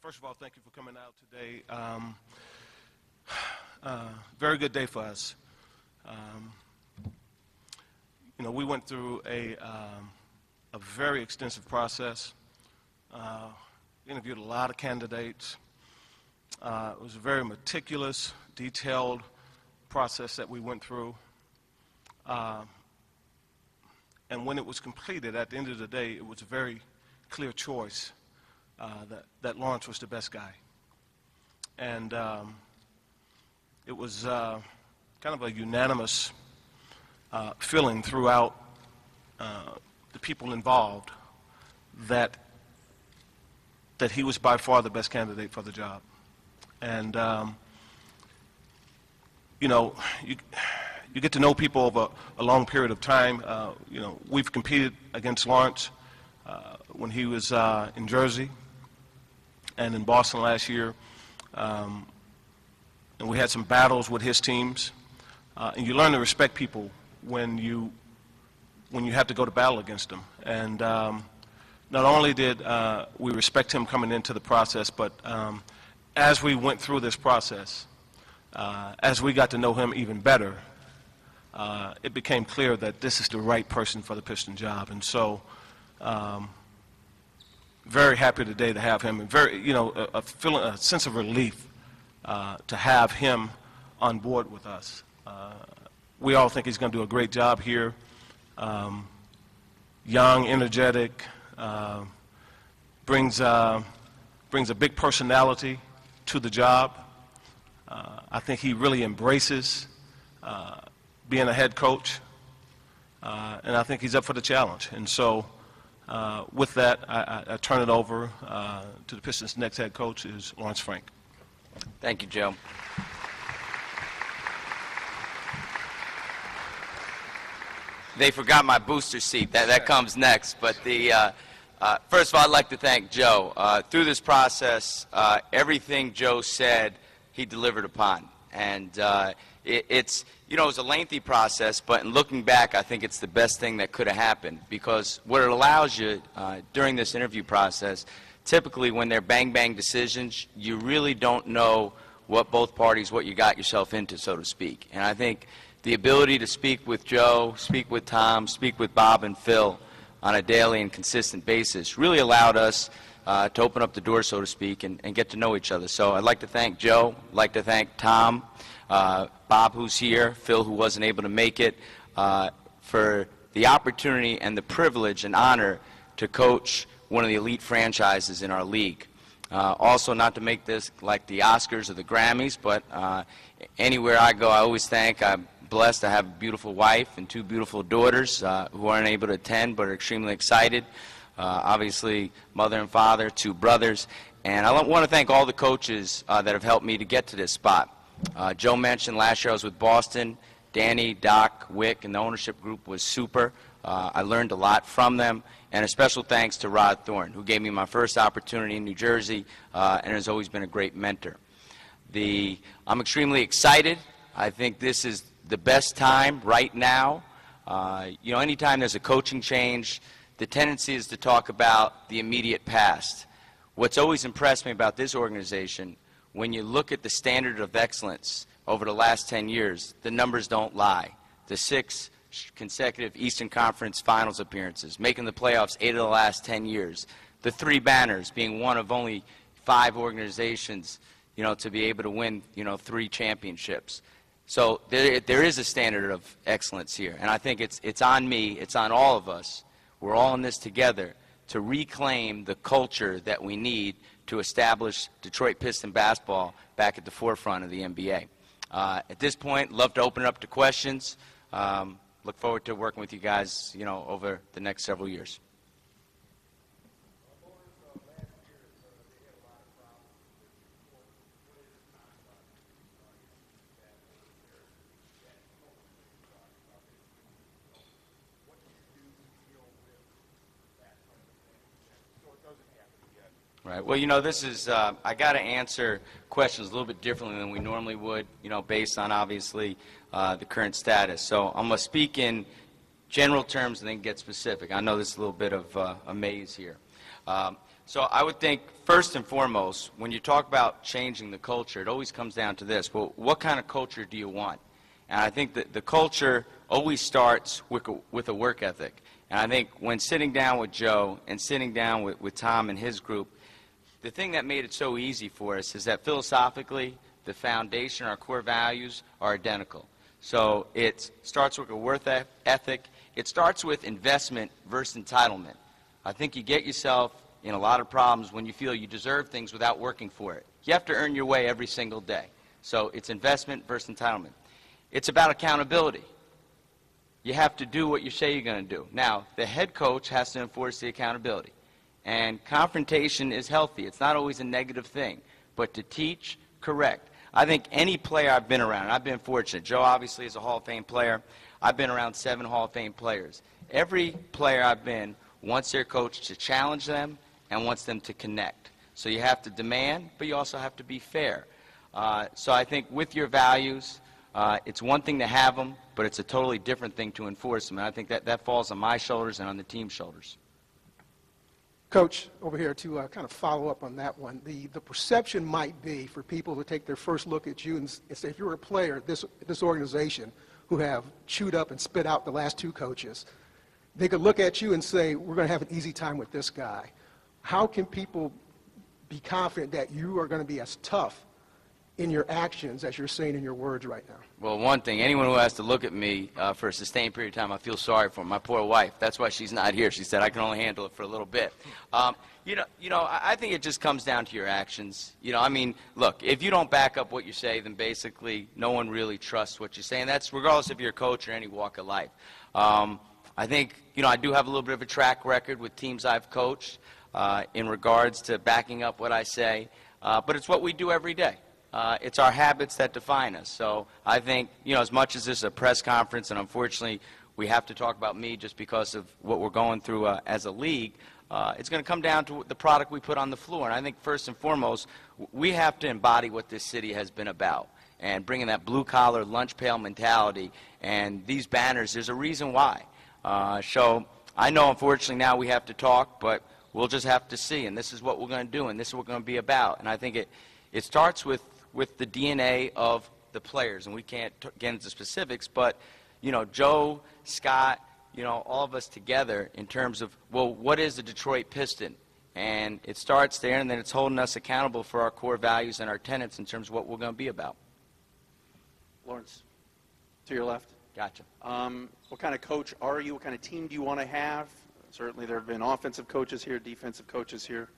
First of all, thank you for coming out today. Very good day for us. We went through a very extensive process. Interviewed a lot of candidates. It was a very meticulous, detailed process that we went through. And when it was completed, at the end of the day, it was a very clear choice that Lawrence was the best guy. And it was kind of a unanimous feeling throughout the people involved that he was by far the best candidate for the job. And you get to know people over a long period of time. We've competed against Lawrence when he was in Jersey and in Boston last year, and we had some battles with his teams. And you learn to respect people when you have to go to battle against them. And not only did we respect him coming into the process, but as we went through this process, as we got to know him even better, it became clear that this is the right person for the Piston job. And so very happy today to have him, and very, a sense of relief to have him on board with us. We all think he's going to do a great job here. Young, energetic, brings a big personality to the job. I think he really embraces being a head coach, and I think he's up for the challenge. And so with that, I turn it over to the Pistons' next head coach, is Lawrence Frank. Thank you, Joe. They forgot my booster seat. That comes next. But first of all, I'd like to thank Joe. Through this process, everything Joe said, he delivered upon. And it was a lengthy process, but in looking back, I think it's the best thing that could have happened, because what it allows you during this interview process, typically when they're bang-bang decisions, you really don't know what both parties, what you got yourself into, so to speak. And I think the ability to speak with Joe, speak with Tom, speak with Bob and Phil on a daily and consistent basis really allowed us to open up the door, so to speak, and get to know each other. So I'd like to thank Joe, I'd like to thank Tom, Bob, who's here, Phil, who wasn't able to make it, for the opportunity and the privilege and honor to coach one of the elite franchises in our league. Also, not to make this like the Oscars or the Grammys, but anywhere I go, I always thank. I'm blessed. I have a beautiful wife and two beautiful daughters who aren't able to attend but are extremely excited. Obviously, mother and father, two brothers. And I want to thank all the coaches that have helped me to get to this spot. Joe mentioned last year I was with Boston. Danny, Doc, Wick, and the ownership group was super. I learned a lot from them. And a special thanks to Rod Thorne, who gave me my first opportunity in New Jersey and has always been a great mentor. I'm extremely excited. I think this is the best time right now. Anytime there's a coaching change, the tendency is to talk about the immediate past. What's always impressed me about this organization, when you look at the standard of excellence over the last 10 years, the numbers don't lie. The 6 consecutive Eastern Conference Finals appearances, making the playoffs 8 of the last 10 years, the 3 banners, being one of only 5 organizations, to be able to win, 3 championships. So there is a standard of excellence here, and I think it's on me, it's on all of us. We're all in this together to reclaim the culture that we need to establish Detroit Piston basketball back at the forefront of the NBA. At this point, love to open it up to questions. Look forward to working with you guys, over the next several years. Right. Well, this is, I got to answer questions a little bit differently than we normally would, based on, obviously, the current status. So I'm going to speak in general terms and then get specific. I know this is a little bit of a maze here. So I would think, first and foremost, when you talk about changing the culture, it always comes down to this. Well, what kind of culture do you want? And I think that the culture always starts with a work ethic. And I think when sitting down with Joe and sitting down with Tom and his group, the thing that made it so easy for us is that philosophically, the foundation, our core values are identical. So it starts with a work ethic. It starts with investment versus entitlement. I think you get yourself in a lot of problems when you feel you deserve things without working for it. You have to earn your way every single day. So it's investment versus entitlement. It's about accountability. You have to do what you say you're going to do. Now, the head coach has to enforce the accountability. And confrontation is healthy. It's not always a negative thing. But to teach, correct. I think any player I've been around, and I've been fortunate. Joe obviously is a Hall of Fame player. I've been around 7 Hall of Fame players. Every player I've been wants their coach to challenge them and wants them to connect. So you have to demand, but you also have to be fair. So I think with your values, it's one thing to have them, but it's a totally different thing to enforce them. And I think that falls on my shoulders and on the team's shoulders. Coach, over here to kind of follow up on that one, the perception might be for people to take their first look at you and say, if you're a player at this organization who have chewed up and spit out the last 2 coaches, they could look at you and say, we're going to have an easy time with this guy. How can people be confident that you are going to be as tough in your actions as you're saying in your words right now? Well, one thing, anyone who has to look at me for a sustained period of time, I feel sorry for. My poor wife. That's why she's not here. She said I can only handle it for a little bit. I think it just comes down to your actions. I mean, look, if you don't back up what you say, then basically no one really trusts what you say, and that's regardless if you're a coach or any walk of life. I think, I do have a little bit of a track record with teams I've coached in regards to backing up what I say, but it's what we do every day. It's our habits that define us. So I think, as much as this is a press conference, and unfortunately we have to talk about me just because of what we're going through as a league, it's going to come down to the product we put on the floor. And I think first and foremost, we have to embody what this city has been about and bringing that blue-collar, lunch pail mentality. And these banners, there's a reason why. So I know, unfortunately, now we have to talk, but we'll just have to see. And this is what we're going to do, and this is what we're going to be about. And I think it starts with the DNA of the players. And we can't get into specifics, but, Joe, Scott, all of us together in terms of, well, what is the Detroit Piston? And it starts there, and then it's holding us accountable for our core values and our tenets in terms of what we're going to be about. Lawrence, to your left. Gotcha. What kind of coach are you? What kind of team do you want to have? Certainly there have been offensive coaches here, defensive coaches here.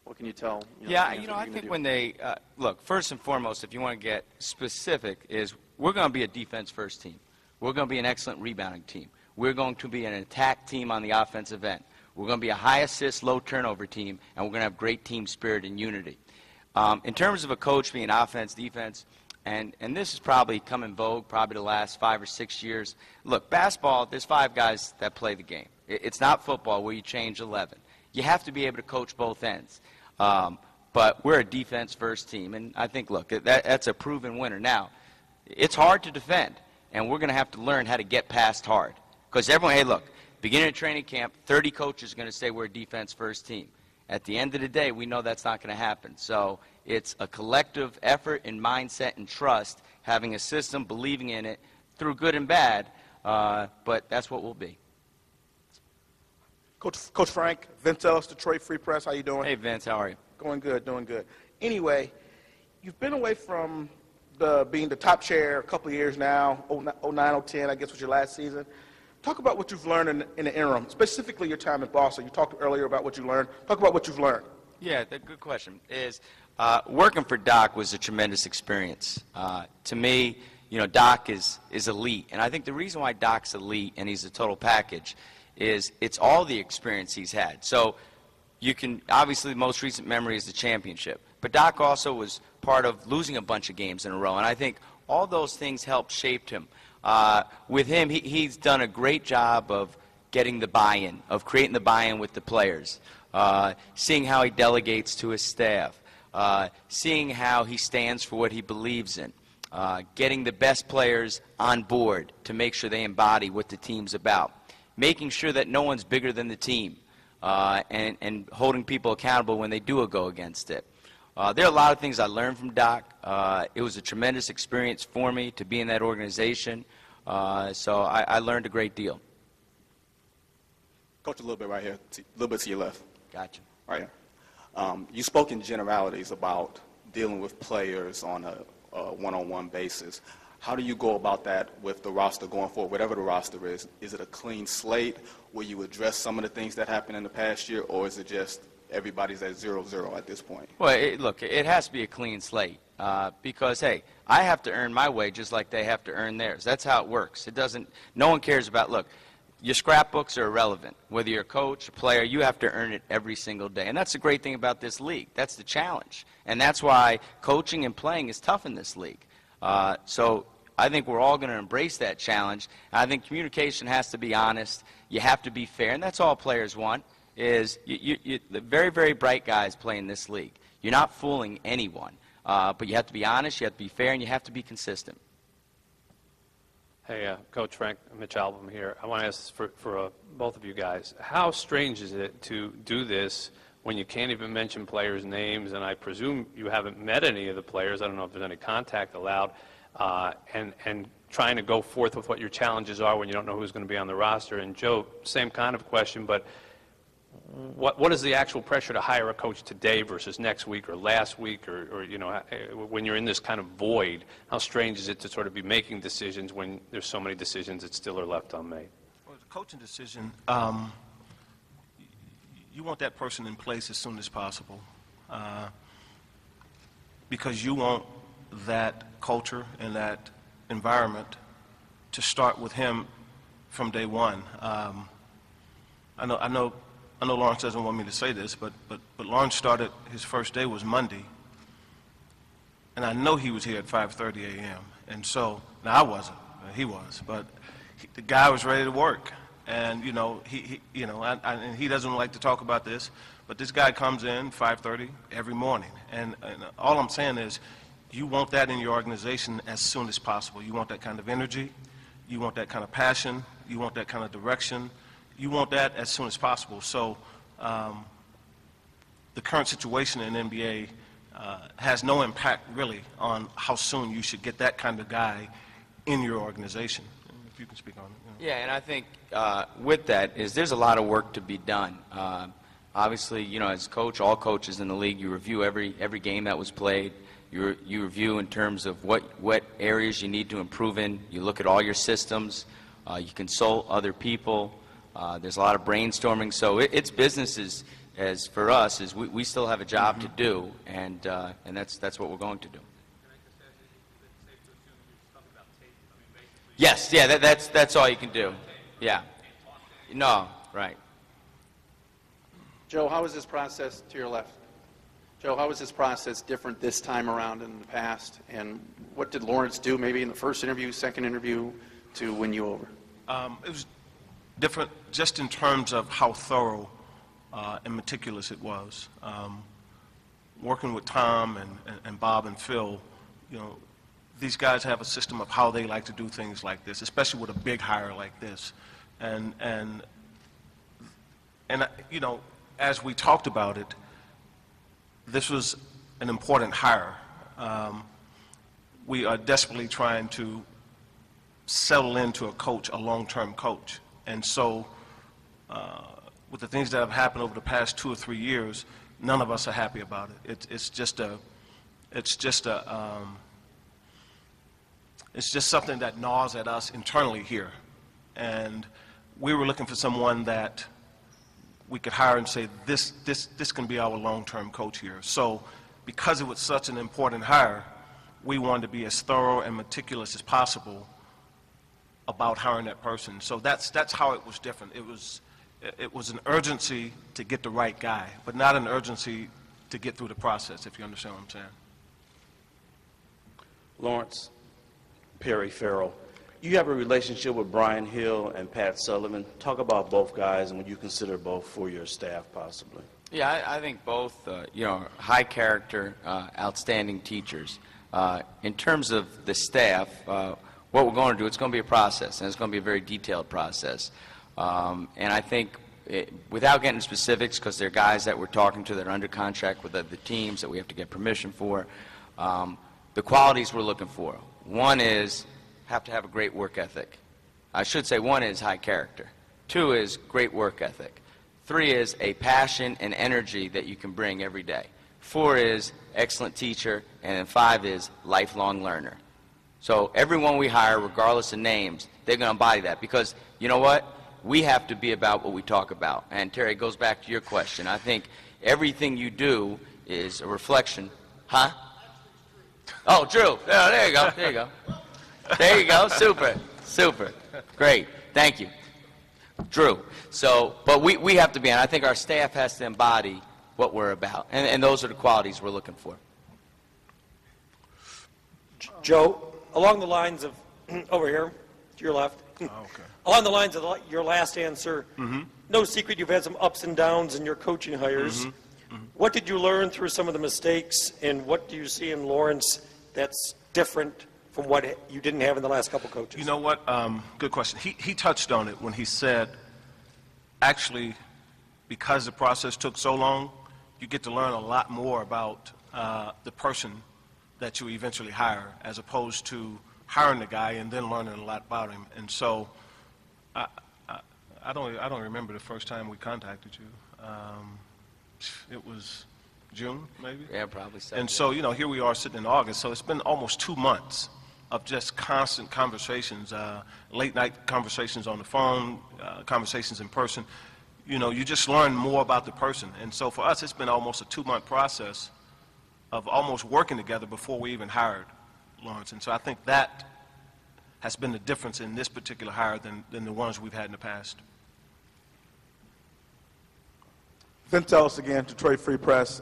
What can you tell? I think when they look, first and foremost, if you want to get specific, is we're going to be a defense-first team. We're going to be an excellent rebounding team. We're going to be an attack team on the offensive end. We're going to be a high assist, low turnover team, and we're going to have great team spirit and unity. In terms of a coach being offense, defense, and this has probably come in vogue probably the last 5 or 6 years. Look, basketball, there's 5 guys that play the game. It's not football where you change 11. You have to be able to coach both ends. But we're a defense-first team, and I think, look, that's a proven winner. Now, it's hard to defend, and we're going to have to learn how to get past hard. Because everyone, hey, look, beginning of training camp, 30 coaches are going to say we're a defense-first team. At the end of the day, we know that's not going to happen. So it's a collective effort and mindset and trust, having a system, believing in it, through good and bad, but that's what we'll be. Coach Frank, Vince Ellis, Detroit Free Press, how you doing? Hey, Vince, how are you? Going good, doing good. Anyway, you've been away from being the top chair a couple of years now, 09, 010, I guess was your last season. Talk about what you've learned in the interim, specifically your time in Boston. You talked earlier about what you learned. Talk about what you've learned. Yeah, good question. Working for Doc was a tremendous experience. To me, Doc is elite. And I think the reason why Doc's elite and he's a total package is it's all the experience he's had. So you can, obviously the most recent memory is the championship. But Doc also was part of losing a bunch of games in a row. And I think all those things helped shape him. With him, he's done a great job of getting the buy-in, of creating the buy-in with the players, seeing how he delegates to his staff, seeing how he stands for what he believes in, getting the best players on board to make sure they embody what the team's about, making sure that no one's bigger than the team, and holding people accountable when they do go against it. There are a lot of things I learned from Doc. It was a tremendous experience for me to be in that organization, so I learned a great deal. Coach, a little bit right here, a little bit to your left. Gotcha. Right here. You spoke in generalities about dealing with players on a one-on-one basis. How do you go about that with the roster going forward, whatever the roster is? Is it a clean slate? Will you address some of the things that happened in the past year, or is it just everybody's at 0-0 at this point? Well, look, it has to be a clean slate because, hey, I have to earn my way just like they have to earn theirs. That's how it works. It doesn't, no one cares about, look, your scrapbooks are irrelevant. Whether you're a coach, a player, you have to earn it every single day. And that's the great thing about this league. That's the challenge. And that's why coaching and playing is tough in this league. So I think we're all going to embrace that challenge. I think communication has to be honest. You have to be fair, and that's all players want, is the very, very bright guys play in this league. You're not fooling anyone, but you have to be honest, you have to be fair, and you have to be consistent. Hey, Coach Frank, Mitch Album here. I want to ask for both of you guys, how strange is it to do this when you can't even mention players' names, and I presume you haven't met any of the players. I don't know if there's any contact allowed, and trying to go forth with what your challenges are when you don't know who's going to be on the roster. And Joe, same kind of question, but what is the actual pressure to hire a coach today versus next week or last week, or you know, when you're in this kind of void? How strange is it to sort of be making decisions when there's so many decisions that still are left unmade? Well, the coaching decision, you want that person in place as soon as possible because you want that culture and that environment to start with him from day one. I know Lawrence doesn't want me to say this, but Lawrence started, his first day was Monday, and I know he was here at 5:30 a.m. And so, now I wasn't, he was, but the guy was ready to work. And you know, and he doesn't like to talk about this, but this guy comes in 5:30 every morning, and all I'm saying is, you want that in your organization as soon as possible. You want that kind of energy, you want that kind of passion, you want that kind of direction. You want that as soon as possible. So the current situation in NBA has no impact really on how soon you should get that kind of guy in your organization. If you can speak on it. Yeah, and I think with that is there's a lot of work to be done. Obviously, you know, as coach, all coaches in the league, you review every game that was played. You review in terms of what areas you need to improve in. You look at all your systems. You consult other people. There's a lot of brainstorming, so it's business as for us is we still have a job to do, and that's what we're going to do. Yes, yeah, that's all you can do. Yeah. No, right. Joe, how was this process to your left? Joe, how was this process different this time around than in the past? And what did Lawrence do maybe in the first interview, second interview to win you over? It was different just in terms of how thorough and meticulous it was. Working with Tom and Bob and Phil, you know, these guys have a system of how they like to do things like this, especially with a big hire like this. And you know, as we talked about it, this was an important hire. We are desperately trying to settle into a coach, a long-term coach. And so with the things that have happened over the past 2 or 3 years, none of us are happy about it. It's just something that gnaws at us internally here. And we were looking for someone that we could hire and say, this can be our long-term coach here. So because it was such an important hire, we wanted to be as thorough and meticulous as possible about hiring that person. So that's how it was different. It was an urgency to get the right guy, but not an urgency to get through the process, if you understand what I'm saying. Lawrence, Perry Farrell, you have a relationship with Brian Hill and Pat Sullivan. Talk about both guys and would you consider both for your staff possibly? Yeah, I think both, you know, high character, outstanding teachers. In terms of the staff, what we're going to do, it's going to be a process, and it's going to be a very detailed process. And I think without getting specifics, because they're guys that we're talking to that are under contract with other teams that we have to get permission for, the qualities we're looking for. One is have to have a great work ethic. I should say one is high character. Two is great work ethic. Three is a passion and energy that you can bring every day. Four is excellent teacher. And then five is lifelong learner. So everyone we hire, regardless of names, they're going to embody that. Because you know what? We have to be about what we talk about. And Terry, it goes back to your question. I think everything you do is a reflection. Huh? Oh, Drew. Oh, there you go. There you go. There you go. Super. Super. Great. Thank you. Drew. So, but we have to be, and I think our staff has to embody what we're about. And those are the qualities we're looking for. Joe, along the lines of, over here, to your left. Okay. Along the lines of your last answer, no secret you've had some ups and downs in your coaching hires. What did you learn through some of the mistakes, and what do you see in Lawrence that's different from what you didn't have in the last couple coaches? You know what? Good question. He touched on it when he said, actually, because the process took so long, you get to learn a lot more about the person that you eventually hire, as opposed to hiring the guy and then learning a lot about him. And so, I don't remember the first time we contacted you. It was June, maybe? Yeah, probably so. And so, you know, here we are sitting in August, so it's been almost 2 months of just constant conversations, late-night conversations on the phone, conversations in person. You know, you just learn more about the person. And so for us, it's been almost a 2-month process of almost working together before we even hired Lawrence. And so I think that has been the difference in this particular hire than the ones we've had in the past. Vince Ellis again, Detroit Free Press.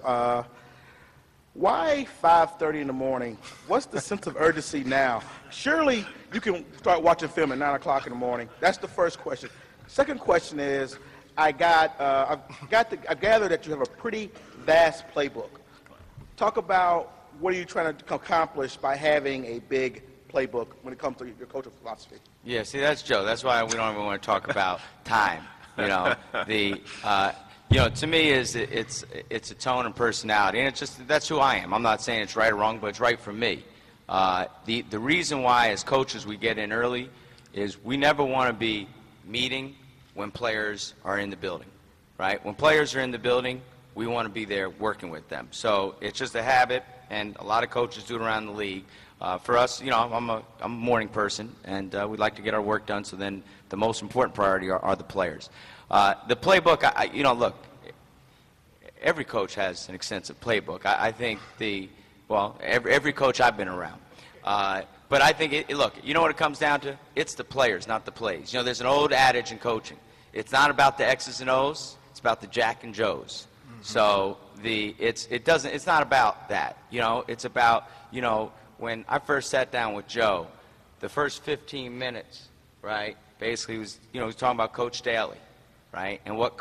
Why 5:30 in the morning? What's the sense of urgency now? Surely you can start watching film at 9 o'clock in the morning. That's the first question. Second question is, I've gathered that you have a pretty vast playbook. Talk about what are you trying to accomplish by having a big playbook when it comes to your coaching philosophy? Yeah, see, that's Joe. That's why we don't even want to talk about time. You know, you know, to me, it's a tone and personality, and it's just that's who I am. I'm not saying it's right or wrong, but it's right for me. The reason why, as coaches, we get in early is we never want to be meeting when players are in the building, right? When players are in the building, we want to be there working with them. So it's just a habit, and a lot of coaches do it around the league. For us, you know, I'm a morning person, and we'd like to get our work done, so then the most important priority are the players. The playbook, you know, look, every coach has an extensive playbook. I think every coach I've been around. But I think, look, you know what it comes down to? It's the players, not the plays. You know, there's an old adage in coaching. It's not about the X's and O's. It's about the Jack and Joes. So it's not about that. You know, it's about, you know, when I first sat down with Joe, the first 15 minutes, right, basically was, you know, he was talking about Coach Daly, right, and what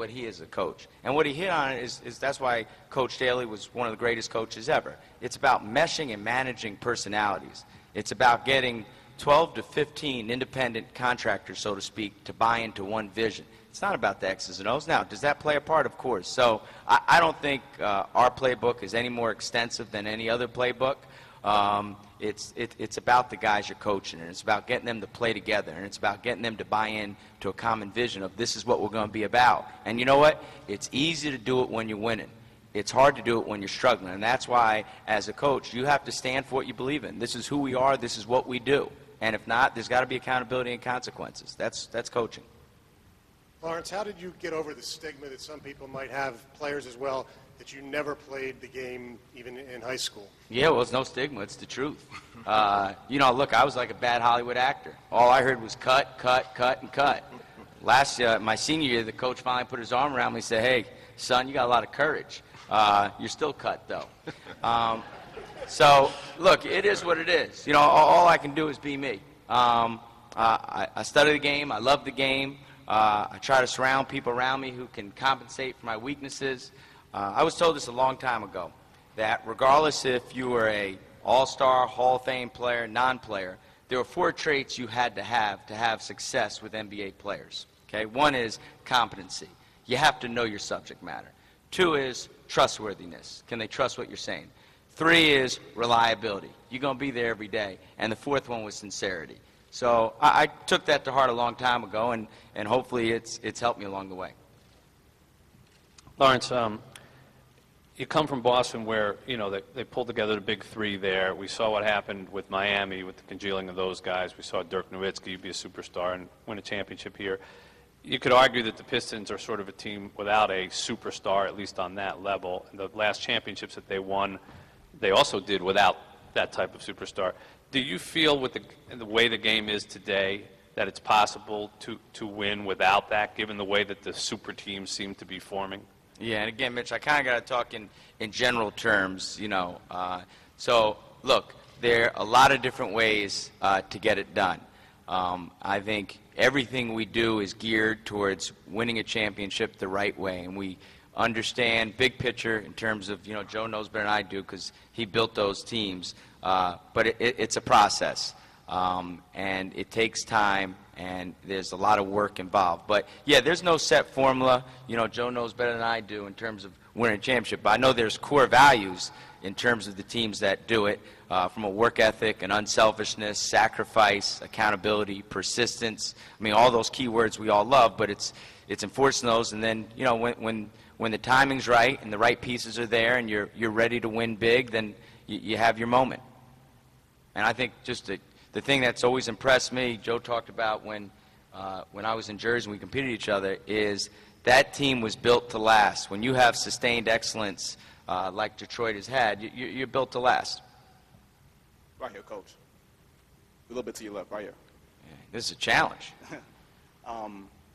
he is a coach. And what he hit on is that's why Coach Daly was one of the greatest coaches ever. It's about meshing and managing personalities. It's about getting 12 to 15 independent contractors, so to speak, to buy into one vision. It's not about the X's and O's. Now, does that play a part? Of course. So I don't think our playbook is any more extensive than any other playbook. It's about the guys you're coaching, and it's about getting them to play together, and it's about getting them to buy in to a common vision of this is what we're going to be about. And you know what? It's easy to do it when you're winning. It's hard to do it when you're struggling, and that's why, as a coach, you have to stand for what you believe in. This is who we are. This is what we do. And if not, there's got to be accountability and consequences. That's coaching. Lawrence, how did you get over the stigma that some people might have, players as well, that you never played the game even in high school? Yeah, well, it's no stigma. It's the truth. You know, look, I was like a bad Hollywood actor. All I heard was cut, cut, cut, and cut. My senior year, the coach finally put his arm around me and said, hey, son, you got a lot of courage. You're still cut, though. So, look, it is what it is. You know, all I can do is be me. I study the game. I love the game. I try to surround people around me who can compensate for my weaknesses. I was told this a long time ago, that regardless if you were a all-star, Hall of Fame player, non-player, there were 4 traits you had to have success with NBA players. Okay? One is competency. You have to know your subject matter. Two is trustworthiness. Can they trust what you're saying? Three is reliability. You're going to be there every day. And the fourth one was sincerity. So I took that to heart a long time ago, and hopefully it's helped me along the way. Lawrence, you come from Boston where, you know, they pulled together the big three there. We saw what happened with Miami with the congealing of those guys. We saw Dirk Nowitzki be a superstar and win a championship here. You could argue that the Pistons are sort of a team without a superstar, at least on that level. And the last championships that they won, they also did without that type of superstar. Do you feel with the way the game is today that it's possible to win without that, given the way that the super teams seem to be forming? Yeah, and again, Mitch, I kind of got to talk in general terms, you know. So, look, there are a lot of different ways to get it done. I think everything we do is geared towards winning a championship the right way, and we understand big picture in terms of, you know, Joe knows better than I do because he built those teams, but it's a process, and it takes time, and there's a lot of work involved. But, yeah, there's no set formula. You know, Joe knows better than I do in terms of winning a championship, but I know there's core values in terms of the teams that do it, from a work ethic and unselfishness, sacrifice, accountability, persistence. I mean, all those key words we all love, but it's enforcing those. And then, you know, when the timing's right and the right pieces are there and you're ready to win big, then you have your moment. And I think just the thing that's always impressed me, Joe talked about when I was in Jersey and we competed each other, is that team was built to last. When you have sustained excellence like Detroit has had, you're built to last. Right here, Coach. A little bit to your left, right here. Yeah, this is a challenge.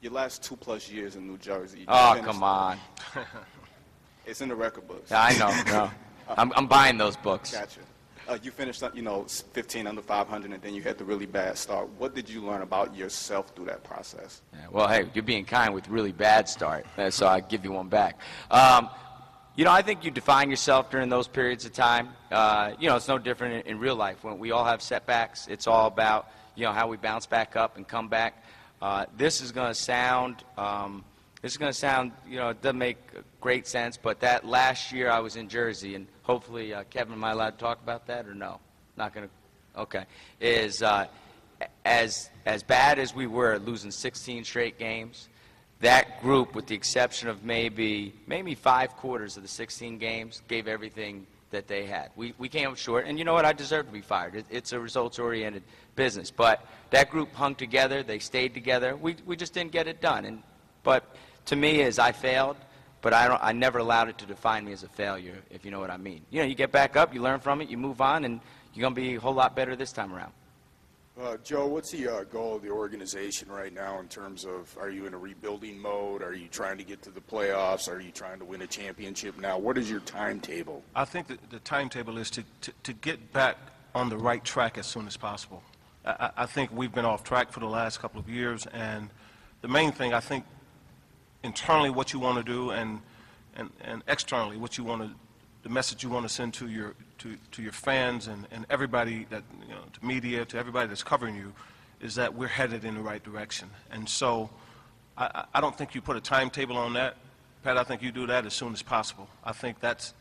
Your last 2+ years in New Jersey. Come on. It's in the record books. Yeah, I know. No. I'm buying those books. Gotcha. You finished, you know, 15 under 500, and then you had the really bad start. What did you learn about yourself through that process? Yeah, well, hey, you're being kind with really bad start, so I'll give you one back. You know, I think you define yourself during those periods of time. You know, it's no different in real life. When we all have setbacks, it's all about, you know, how we bounce back up and come back. This is going to sound, you know, it doesn't make great sense, but that last year I was in Jersey, and hopefully, Kevin, am I allowed to talk about that or no? Not going to, okay. Is as bad as we were, losing 16 straight games, that group, with the exception of maybe 5 quarters of the 16 games, gave everything that they had. We came up short, and you know what? I deserve to be fired. It's a results-oriented business. But that group hung together. They stayed together. We just didn't get it done. But to me, I failed, but I never allowed it to define me as a failure, if you know what I mean. You know, you get back up, you learn from it, you move on, and you're going to be a whole lot better this time around. Joe, what's the goal of the organization right now in terms of, are you in a rebuilding mode? Are you trying to get to the playoffs? Are you trying to win a championship now? What is your timetable? I think that the timetable is to get back on the right track as soon as possible. I think we've been off track for the last couple of years, and the main thing, I think, internally what you want to do and externally what you want to, the message you want to send to your fans and everybody that, you know, to media, to everybody that's covering you, is that we're headed in the right direction. And so I don't think you put a timetable on that, Pat. I think you do that as soon as possible. I think that's